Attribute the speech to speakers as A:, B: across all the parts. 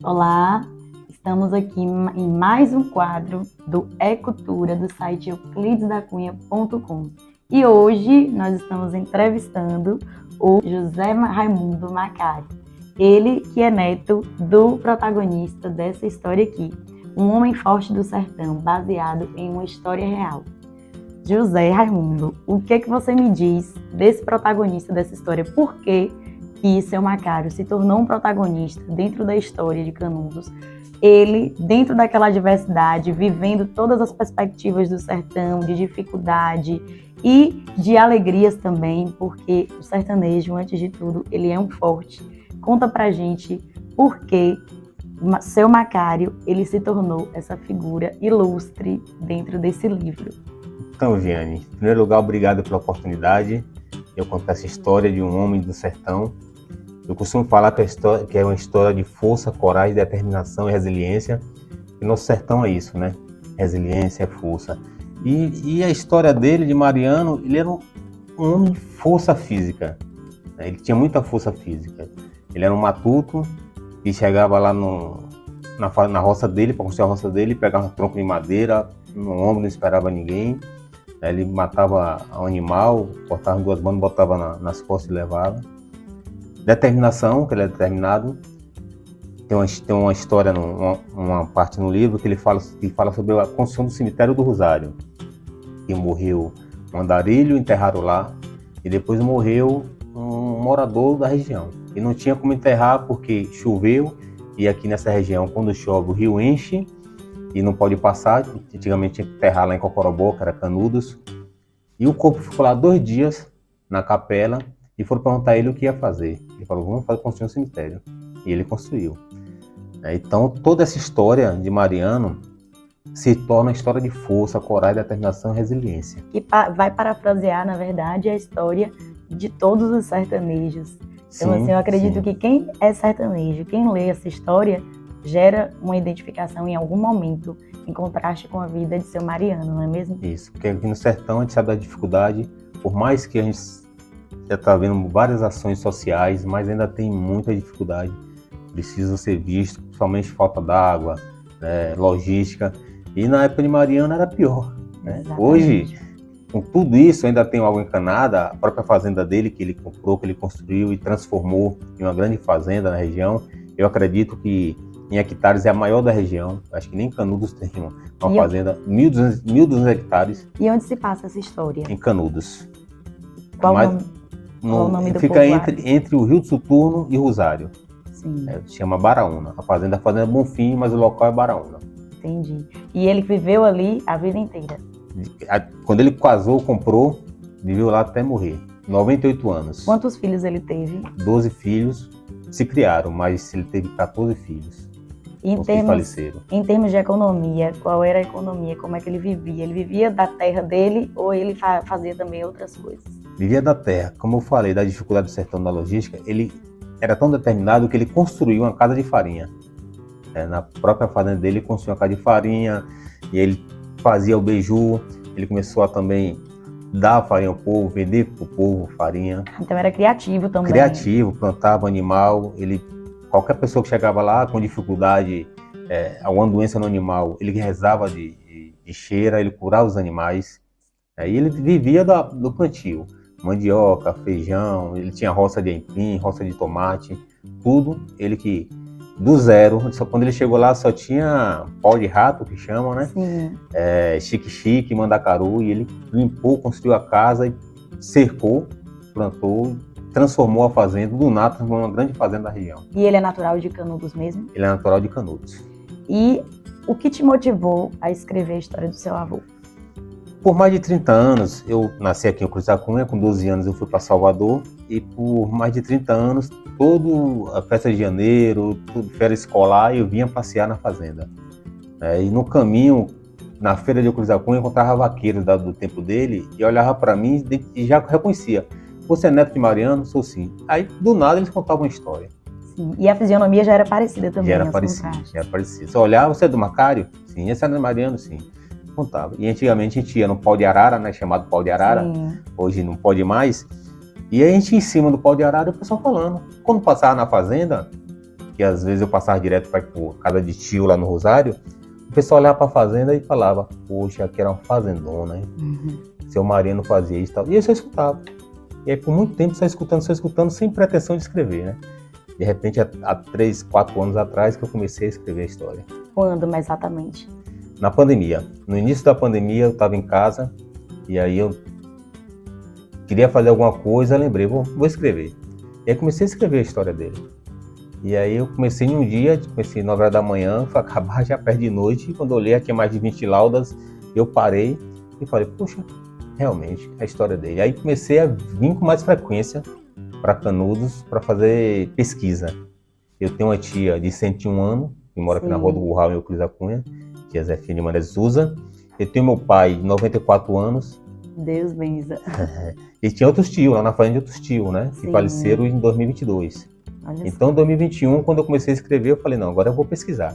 A: Olá, estamos aqui em mais um quadro do Ecultura do site euclidesdacunha.com e hoje nós estamos entrevistando o José Raimundo Macari, ele que é neto do protagonista dessa história aqui, um homem forte do sertão, baseado em uma história real. José Raimundo, o que você me diz desse protagonista dessa história? Por que seu Macário se tornou um protagonista dentro da história de Canudos? Ele, dentro daquela diversidade, vivendo todas as perspectivas do sertão, de dificuldade e de alegrias também, porque o sertanejo, antes de tudo, ele é um forte. Conta pra gente por que seu Macário, ele se tornou essa figura ilustre dentro desse livro.
B: Então, Viane, em primeiro lugar, obrigado pela oportunidade de eu contar essa história de um homem do sertão. Eu costumo falar que é uma história de força, coragem, determinação e resiliência. E nosso sertão é isso, né? Resiliência, é força. E a história dele, de Mariano, ele era um homem de força física. Né? Ele tinha muita força física. Ele era um matuto e chegava lá na roça dele, para construir a roça dele, pegava um tronco de madeira, no ombro, não esperava ninguém. Ele matava o animal, cortava em duas bandas, botava nas costas e levava. Determinação, que ele é determinado. Tem uma história, uma parte no livro que ele fala sobre a construção do cemitério do Rosário. Que morreu um andarilho, enterraram lá, e depois morreu um morador da região. E não tinha como enterrar porque choveu, e aqui nessa região, quando chove, o rio enche e não pode passar. Antigamente tinha que enterrar lá em Cocorobó, que era Canudos. E o corpo ficou lá 2 dias na capela, e foram perguntar a ele o que ia fazer. Ele falou, vamos construir um cemitério. E ele construiu. Então, toda essa história de Mariano se torna uma história de força, coragem, determinação e resiliência.
A: Que vai parafrasear, na verdade, a história de todos os sertanejos. Então, assim, eu acredito que quem é sertanejo, quem lê essa história, gera uma identificação em algum momento, em contraste com a vida de seu Mariano, não é mesmo?
B: Isso, porque aqui no sertão a gente sabe da dificuldade, por mais que a gente já está vendo várias ações sociais, mas ainda tem muita dificuldade. Precisa ser visto, principalmente falta d'água, né, logística. E na época de Mariano era pior. Né? Hoje, com tudo isso, ainda tem água encanada, a própria fazenda dele que ele comprou, que ele construiu e transformou em uma grande fazenda na região. Eu acredito que em hectares é a maior da região. Acho que nem Canudos tem uma fazenda, 1.200 hectares.
A: E onde se passa essa história?
B: Em Canudos.
A: Qual o nome do
B: fica entre o Rio do Soturno e Rosário.
A: Sim.
B: Se chama Baraúna. A fazenda é Bonfim, mas o local é Baraúna.
A: Entendi. E ele viveu ali a vida inteira?
B: Quando ele casou, comprou, viveu lá até morrer. 98 anos.
A: Quantos filhos ele teve?
B: 12 filhos se criaram, mas ele teve 14 filhos.
A: Em termos de economia, qual era a economia? Como é que ele vivia? Ele vivia da terra dele ou ele fazia também outras coisas?
B: Vivia da terra. Como eu falei, da dificuldade do sertão da logística, ele era tão determinado que ele construiu uma casa de farinha. Na própria fazenda dele, ele construiu uma casa de farinha e ele fazia o beiju. Ele começou a também dar farinha ao povo, vender para o povo farinha.
A: Então era criativo também.
B: Criativo, plantava animal. Qualquer pessoa que chegava lá com dificuldade, alguma doença no animal, ele rezava de cheira, ele curava os animais. Aí ele vivia do plantio. Mandioca, feijão, ele tinha roça de aipim, roça de tomate, tudo. Ele que, do zero, só quando ele chegou lá só tinha pau de rato, que chamam, né?
A: Sim.
B: Xique-xique, mandacaru, e ele limpou, construiu a casa, e cercou, plantou, transformou a fazenda, do nada, transformou uma grande fazenda da região.
A: E ele é natural de Canudos mesmo?
B: Ele é natural de Canudos.
A: E o que te motivou a escrever a história do seu avô?
B: Por mais de 30 anos, eu nasci aqui em Cruz da Cunha, com 12 anos eu fui para Salvador, e por mais de 30 anos, toda a festa de janeiro, férias escolar, eu vinha passear na fazenda. E no caminho, na feira de Cruz da Cunha, eu encontrava vaqueiros do tempo dele, e olhava para mim e já reconhecia. Você é neto de Mariano? Sou sim. Aí, do nada, eles contavam uma história.
A: Sim. E a fisionomia já era parecida também?
B: Já era parecida. Você olhava, você é do Macário? Sim. Esse é do Mariano? Sim. Contava. E antigamente a gente ia no pau de arara, né? Chamado pau de arara. Sim. Hoje não pode mais. E aí a gente em cima do pau de arara, o pessoal falando. Quando passava na fazenda, que às vezes eu passava direto para casa de tio lá no Rosário, o pessoal olhava para a fazenda e falava, poxa, aqui era uma fazendona, hein? Seu Mariano fazia isso e tal. E eu só escutava. E aí por muito tempo só escutando, sem pretensão de escrever, né? De repente, há 3, 4 anos atrás que eu comecei a escrever a história.
A: Quando, mais exatamente?
B: Na pandemia. No início da pandemia eu estava em casa e aí eu queria fazer alguma coisa, lembrei, vou escrever. E aí comecei a escrever a história dele. E aí eu comecei em um dia, comecei 9 horas da manhã, foi acabar já perto de noite, e quando eu olhei aqui mais de 20 laudas, eu parei e falei, poxa, realmente, é a história dele. Aí comecei a vir com mais frequência para Canudos para fazer pesquisa. Eu tenho uma tia de 101 anos, que mora aqui na Rua do Curral, em Euclides da Cunha, tia Zefina de Mané Souza. Eu tenho meu pai de 94 anos.
A: Deus benza.
B: E tinha outros tios, lá na fazenda de outros tios, né? Que faleceram em 2022. Então, em 2021, quando eu comecei a escrever, eu falei, não, agora eu vou pesquisar.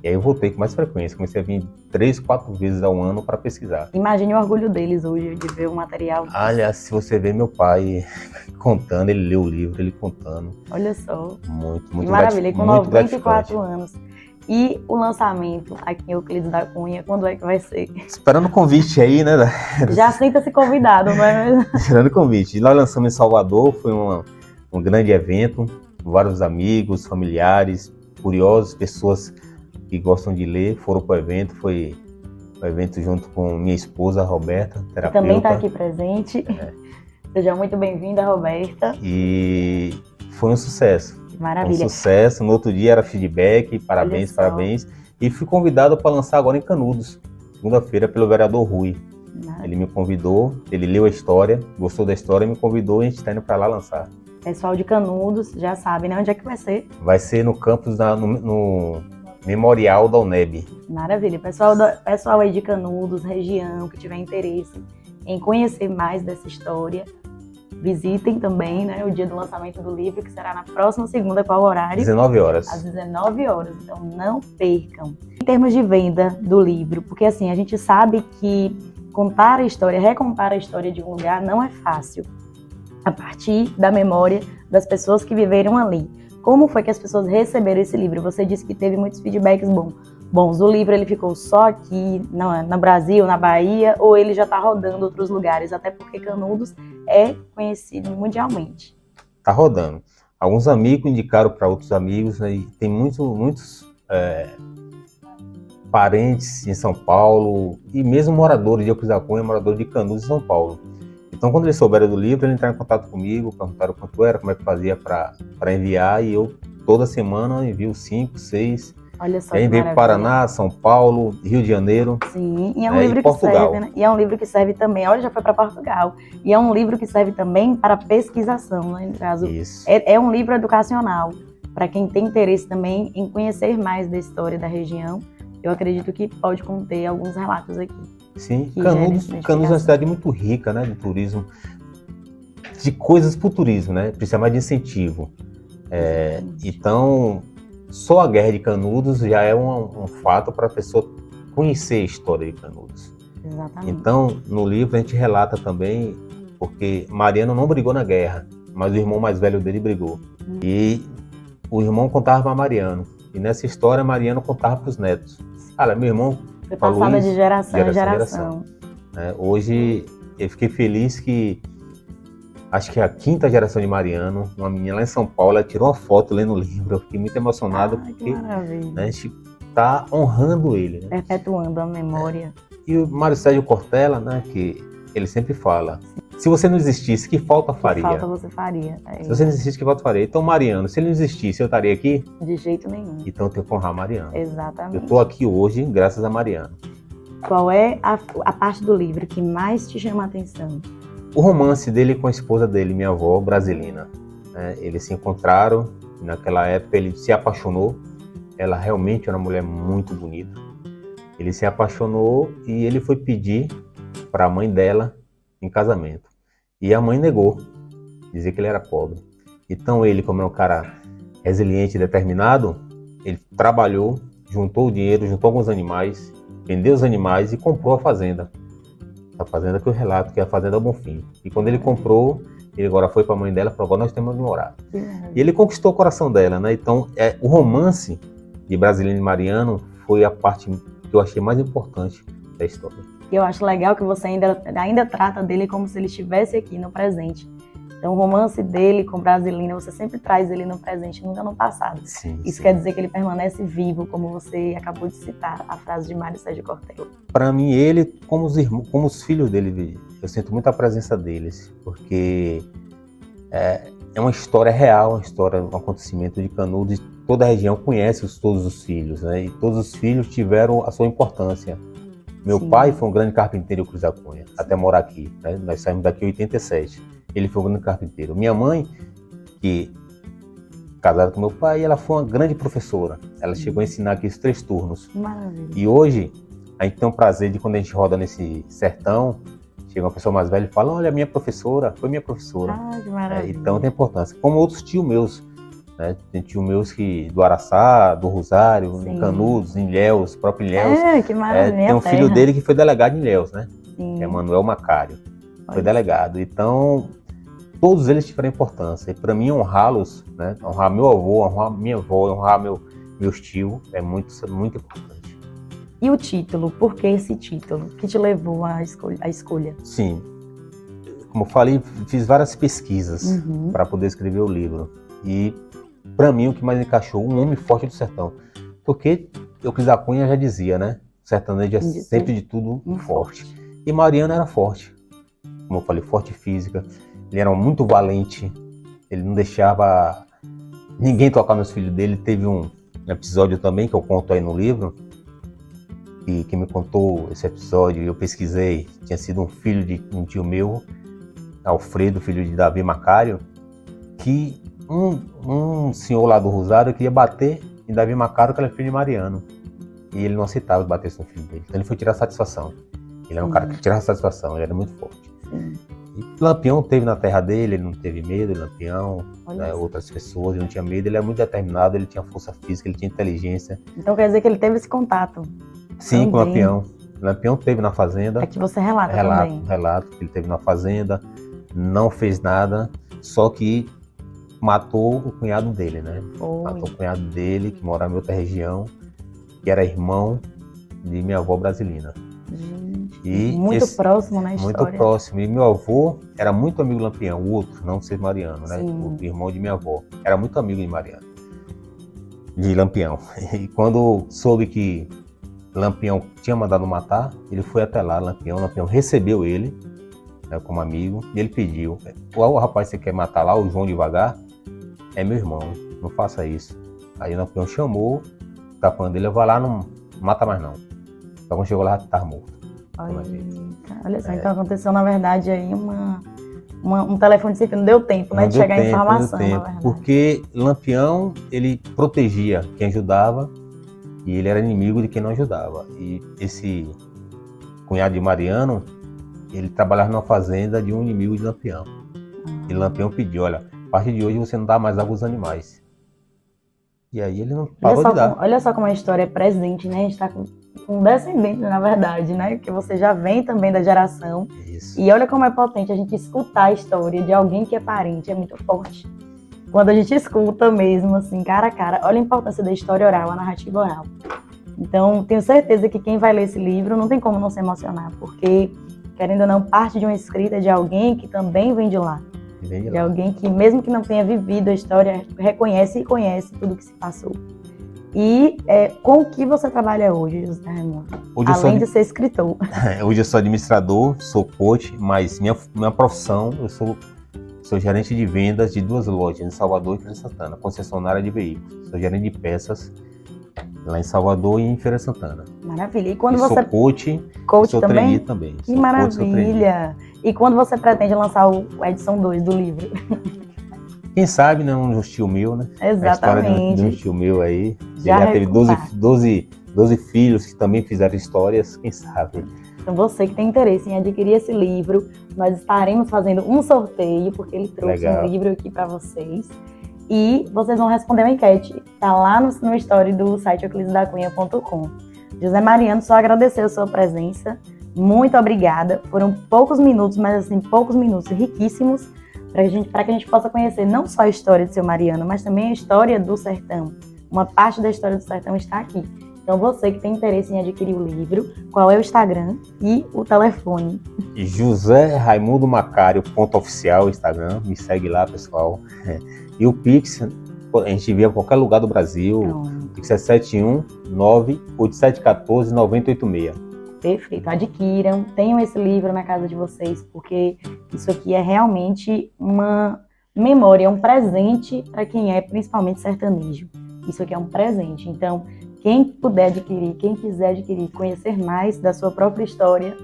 B: E aí eu voltei com mais frequência, comecei a vir 3, 4 vezes ao ano para pesquisar.
A: Imagine o orgulho deles hoje de ver o material.
B: Olha, se você vê meu pai contando, ele leu o livro, ele contando.
A: Olha só.
B: Muito
A: que maravilha, com 94 anos. E o lançamento aqui em Euclides da Cunha, quando é que vai ser?
B: Esperando o convite aí, né?
A: Já sinta-se convidado, não é mesmo?
B: Esperando o convite. Nós lançamos em Salvador, foi um grande evento, vários amigos, familiares, curiosos, pessoas que gostam de ler, foram para o evento, foi um evento junto com minha esposa, Roberta, terapeuta.
A: Que também está aqui presente. Seja muito bem-vinda, Roberta.
B: E foi um sucesso.
A: Maravilha.
B: Um sucesso, no outro dia era feedback, parabéns. E fui convidado para lançar agora em Canudos, segunda-feira, pelo vereador Rui. Ele me convidou, ele leu a história, gostou da história, me convidou e a gente está indo para lá lançar.
A: Pessoal de Canudos já sabe, né? Onde é que vai ser?
B: Vai ser no campus, no Memorial da UNEB.
A: Maravilha. Pessoal aí de Canudos, região, que tiver interesse em conhecer mais dessa história, visitem também, né, o dia do lançamento do livro, que será na próxima segunda. Qual horário?
B: 19 horas.
A: Às 19 horas. Então não percam. Em termos de venda do livro, porque assim, a gente sabe que contar a história, recontar a história de um lugar não é fácil. A partir da memória das pessoas que viveram ali. Como foi que as pessoas receberam esse livro? Você disse que teve muitos feedbacks bons. O livro ele ficou só aqui no Brasil, na Bahia, ou ele já está rodando outros lugares? Até porque Canudos é conhecido mundialmente.
B: Está rodando. Alguns amigos indicaram para outros amigos, né, e tem muitos parentes em São Paulo e mesmo moradores de Euclides da Cunha, moradores de Canudos, em São Paulo. Então, quando eles souberam do livro, eles entraram em contato comigo, perguntaram quanto era, como é que fazia para enviar, e eu, toda semana, envio 5, 6.
A: Olha só,
B: envio para Paraná, São Paulo, Rio de Janeiro.
A: Sim, e é um livro que serve, né? E é um livro que serve também, olha, já foi para Portugal. E é um livro que serve também para pesquisação, né? No caso,
B: isso.
A: É um livro educacional, para quem tem interesse também em conhecer mais da história da região. Eu acredito que pode conter alguns relatos aqui.
B: Sim, Canudos é uma cidade muito rica, né, de turismo, de coisas para o turismo, né, precisa mais de incentivo. Então, só a guerra de Canudos já é um fato para a pessoa conhecer a história de Canudos.
A: Exatamente.
B: Então, no livro a gente relata também, porque Mariano não brigou na guerra, mas o irmão mais velho dele brigou. E o irmão contava para Mariano, e nessa história Mariano contava para os netos. Cara, meu irmão
A: foi passada de geração em geração.
B: Hoje eu fiquei feliz que acho que a 5ª geração de Mariano, uma menina lá em São Paulo, ela tirou uma foto lendo o livro. Eu fiquei muito emocionado porque a gente está honrando ele, né?
A: Perpetuando a memória.
B: E o Mário Sérgio Cortella, né, que ele sempre fala, se você não existisse, que falta faria?
A: Que falta você faria.
B: Se você não existisse, que falta faria? Então, Mariano, se ele não existisse, eu estaria aqui?
A: De jeito nenhum.
B: Então eu tenho que honrar Mariano.
A: Exatamente.
B: Eu estou aqui hoje graças a Mariano.
A: Qual é a parte do livro que mais te chama a atenção?
B: O romance dele com a esposa dele, minha avó, Brasilina. Eles se encontraram, naquela época ele se apaixonou. Ela realmente era uma mulher muito bonita. Ele se apaixonou e ele foi pedir para a mãe dela em casamento. E a mãe negou, dizia que ele era pobre. Então ele, como era um cara resiliente e determinado, ele trabalhou, juntou o dinheiro, juntou alguns animais, vendeu os animais e comprou a fazenda. essa fazenda que eu relato, que é a Fazenda Bonfim. E quando ele comprou, ele agora foi para a mãe dela e falou, nós temos onde morar. E ele conquistou o coração dela, né? Então, o romance de Brasilino e Mariano foi a parte que eu achei mais importante da história.
A: E eu acho legal que você ainda trata dele como se ele estivesse aqui no presente. Então, o romance dele com Brasilina, você sempre traz ele no presente, nunca no passado.
B: Sim,
A: Isso
B: sim.
A: quer dizer que ele permanece vivo, como você acabou de citar a frase de Mário Sérgio Cortella.
B: Para mim, ele, como os filhos dele, eu sinto muito a presença deles, porque é uma história real, uma história, um acontecimento de Canudos, e toda a região conhece todos os filhos, né? E todos os filhos tiveram a sua importância. Meu
A: Sim.
B: pai foi um grande carpinteiro em Cruz da Cunha, até morar aqui, né? Nós saímos daqui em 87. Ele foi um grande carpinteiro. Minha mãe, que casada com meu pai, ela foi uma grande professora. Ela chegou a ensinar aqui os 3 turnos.
A: Maravilha.
B: E hoje, a gente tem o prazer de, quando a gente roda nesse sertão, chega uma pessoa mais velha e fala, olha, minha professora, foi minha professora.
A: Ah, que maravilha.
B: Então tem importância. Como outros tios meus, né? Tem tio meus do Araçá, do Rosário,
A: Sim.
B: em Canudos, em Ilhéus, próprio Ilhéus.
A: Que maravilha.
B: Tem um filho dele que foi delegado em Ilhéus, né?
A: Sim.
B: Que é Manuel Macário. Foi
A: Olha.
B: delegado. Então, todos eles tiveram importância. E para mim, honrá-los, né? Honrar meu avô, honrar minha avó, honrar meus tios, é muito, muito importante.
A: E o título? Por que esse título? O que te levou à escolha?
B: Sim. Como eu falei, fiz várias pesquisas
A: Uhum.
B: para poder escrever o livro. E, para mim, o que mais encaixou, um homem forte do sertão. Porque Euclides da Cunha já dizia, né? Sertanejo é sempre de tudo forte. E Mariano era forte. Como eu falei, forte física. Ele era muito valente. Ele não deixava ninguém tocar nos filhos dele. Teve um episódio também, que eu conto aí no livro, que quem me contou esse episódio, eu pesquisei, tinha sido um filho de um tio meu, Alfredo, filho de Davi Macário, que um senhor lá do Rosário queria bater em Davi Macário, que era filho de Mariano. E ele não aceitava que batesse no filho dele. Então ele foi tirar satisfação. Ele era um cara que tirava satisfação, ele era muito forte. E Lampião teve na terra dele, ele não teve medo, Lampião, né, outras pessoas, ele não tinha medo, ele era muito determinado, ele tinha força física, ele tinha inteligência.
A: Então quer dizer que ele teve esse contato?
B: Sim,
A: também.
B: com Lampião. Lampião teve na fazenda.
A: É que você relata também.
B: Relato que ele teve na fazenda, não fez nada, só que matou o cunhado dele, né? Matou o cunhado dele, que morava em outra região, que era irmão de minha avó Brasilina.
A: E muito próximo na história.
B: Muito próximo. E meu avô era muito amigo do Lampião, o outro, não ser Mariano, né?
A: Sim.
B: O irmão de minha avó. Era muito amigo de Mariano, de Lampião. E quando soube que Lampião tinha mandado matar, ele foi até lá, Lampião recebeu ele, né, como amigo, e ele pediu, o rapaz que você quer matar lá, o João Devagar, é meu irmão, não faça isso. Aí o Lampião chamou o capanga dele, vai lá, não mata mais não. Então quando chegou lá, estava morto.
A: Olha só, então aconteceu na verdade aí um telefone de não deu tempo, né, de chegar a informação, na verdade.
B: Porque Lampião, ele protegia quem ajudava e ele era inimigo de quem não ajudava. E esse cunhado de Mariano, ele trabalhava numa fazenda de um inimigo de Lampião. E Lampião pediu, olha, a partir de hoje você não dá mais água aos animais. E aí ele não parou de dar.
A: Olha só como a história é presente, né? A gente está com um descendente, na verdade, né? Porque você já vem também da geração.
B: Isso.
A: E olha como é potente a gente escutar a história de alguém que é parente, é muito forte. Quando a gente escuta mesmo, assim, cara a cara, olha a importância da história oral, a narrativa oral. Então, tenho certeza que quem vai ler esse livro não tem como não se emocionar, porque, querendo ou não, parte de uma escrita de alguém que também vem de lá. De alguém que, mesmo que não tenha vivido a história, reconhece e conhece tudo que se passou. E com o que você trabalha hoje, José Raimundo? Além de ser escritor.
B: Hoje eu sou administrador, sou coach, mas minha profissão, eu sou gerente de vendas de 2 lojas, em Salvador e Feira de Santana, concessionária de veículos. Sou gerente de peças lá em Salvador e em Feira de Santana.
A: Maravilha. E quando
B: você... Sou coach
A: sou
B: também? Também.
A: Que maravilha! E quando você pretende lançar o edição 2 do livro?
B: Quem sabe, né? Um tio meu, né?
A: Exatamente.
B: A história de um tio meu aí. Já teve 12 filhos que também fizeram histórias, quem sabe?
A: Então você que tem interesse em adquirir esse livro, nós estaremos fazendo um sorteio, porque ele trouxe um livro aqui para vocês. E vocês vão responder uma enquete. Tá lá no story do site euclidesdacunha.com. José Mariano, só agradecer a sua presença. Muito obrigada. Foram poucos minutos, mas assim, poucos minutos riquíssimos para que a gente possa conhecer não só a história de seu Mariano, mas também a história do sertão. Uma parte da história do sertão está aqui. Então, você que tem interesse em adquirir o livro, qual é o Instagram e o telefone?
B: José Raimundo Macário, .oficial, Instagram, me segue lá, pessoal. E o Pix, a gente envia em qualquer lugar do Brasil. O Pix é 719-8714-9086.
A: Perfeito, adquiram, tenham esse livro na casa de vocês, porque isso aqui é realmente uma memória, um presente para quem é principalmente sertanejo. Isso aqui é um presente, então quem puder adquirir, quem quiser adquirir, conhecer mais da sua própria história,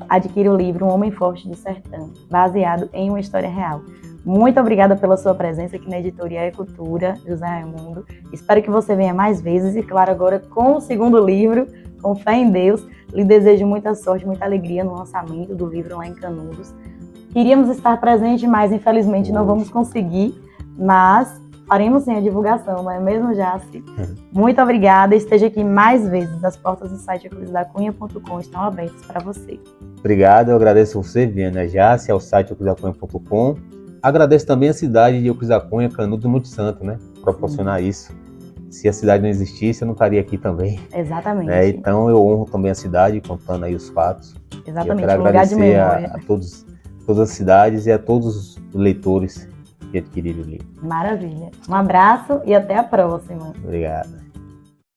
A: adquire o livro Um Homem Forte do Sertão, baseado em uma história real. Muito obrigada pela sua presença aqui na Editoria Ecultura, José Raimundo. Espero que você venha mais vezes e, claro, agora com o segundo livro, com fé em Deus. Lhe desejo muita sorte, muita alegria no lançamento do livro lá em Canudos. Queríamos estar presente, mas infelizmente não vamos conseguir, mas faremos sim a divulgação, não é mesmo, Jaci? Muito obrigada, esteja aqui mais vezes. As portas do site euclidesdacunha.com estão abertas para você.
B: Obrigado, eu agradeço você, Viana Jaci, ao site euclidesdacunha.com. Agradeço também a cidade de Euclides da Cunha, Canudos, Monte Santo, né? Proporcionar isso. Se a cidade não existisse, eu não estaria aqui também.
A: Exatamente.
B: Então eu honro também a cidade, contando aí os fatos.
A: Exatamente,
B: eu quero
A: um lugar de memória.
B: agradecer a todas as cidades e a todos os leitores que adquiriram o livro.
A: Maravilha. Um abraço e até a próxima.
B: Obrigado.